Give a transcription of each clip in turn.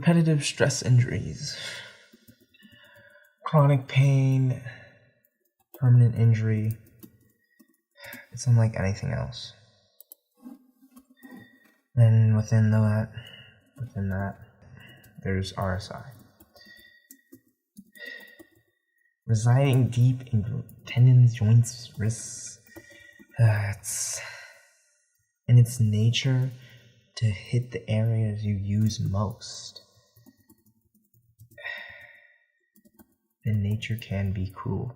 repetitive stress injuries, chronic pain, permanent injury. It's unlike anything else. Then within that, there's RSI. Residing deep in tendons, joints, wrists. It's in its nature to hit the areas you use most. And nature can be cruel.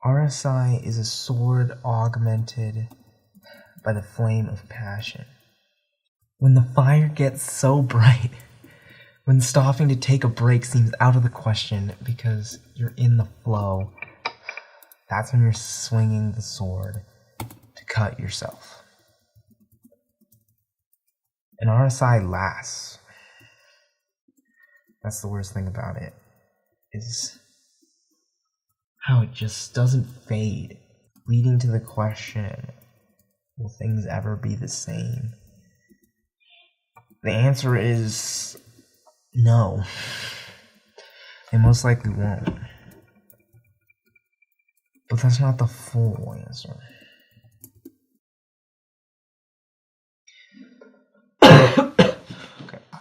RSI is a sword augmented by the flame of passion. When the fire gets so bright, when stopping to take a break seems out of the question because you're in the flow, that's when you're swinging the sword to cut yourself. And RSI lasts. That's the worst thing about it, is how it just doesn't fade, leading to the question, will things ever be the same? The answer is no. They most likely won't. But that's not the full answer. Okay.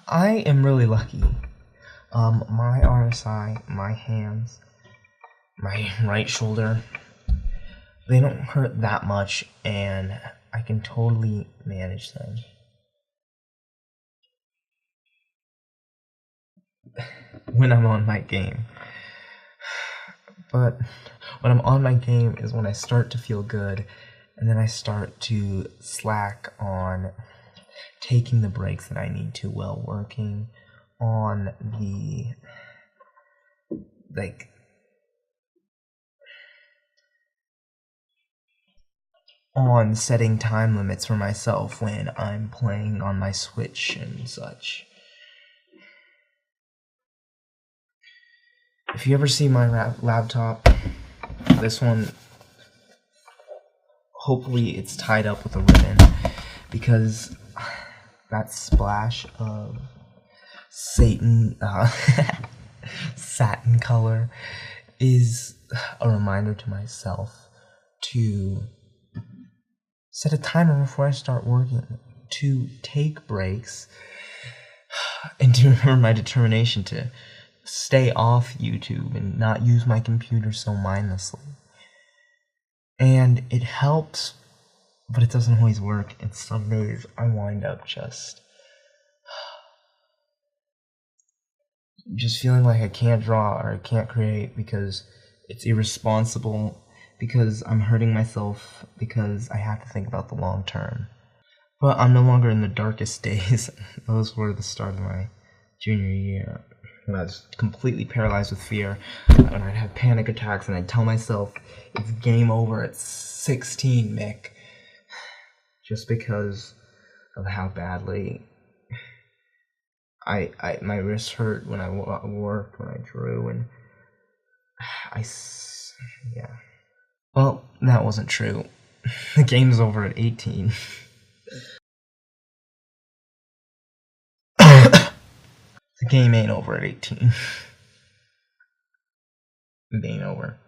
I am really lucky. My RSI, my hands, my right shoulder, they don't hurt that much, and I can totally manage them. When I'm on my game. But when I'm on my game is when I start to feel good, and then I start to slack on taking the breaks that I need to while working on the, on setting time limits for myself when I'm playing on my Switch and such. If you ever see my laptop, this one, hopefully it's tied up with a ribbon, because that splash of satin color is a reminder to myself to set a timer before I start working, to take breaks, and to remember my determination to stay off YouTube and not use my computer so mindlessly. And it helps, but it doesn't always work, and some days I wind up just feeling like I can't draw or I can't create because it's irresponsible, because I'm hurting myself, because I have to think about the long term. But I'm no longer in the darkest days. Those were the start of my junior year, when I was completely paralyzed with fear, when I'd have panic attacks and I'd tell myself, it's game over at 16, Mick, just because of how badly my wrists hurt when I worked, when I drew, and yeah. Well, that wasn't true. The game's over at 18. The game ain't over at 18. It ain't over.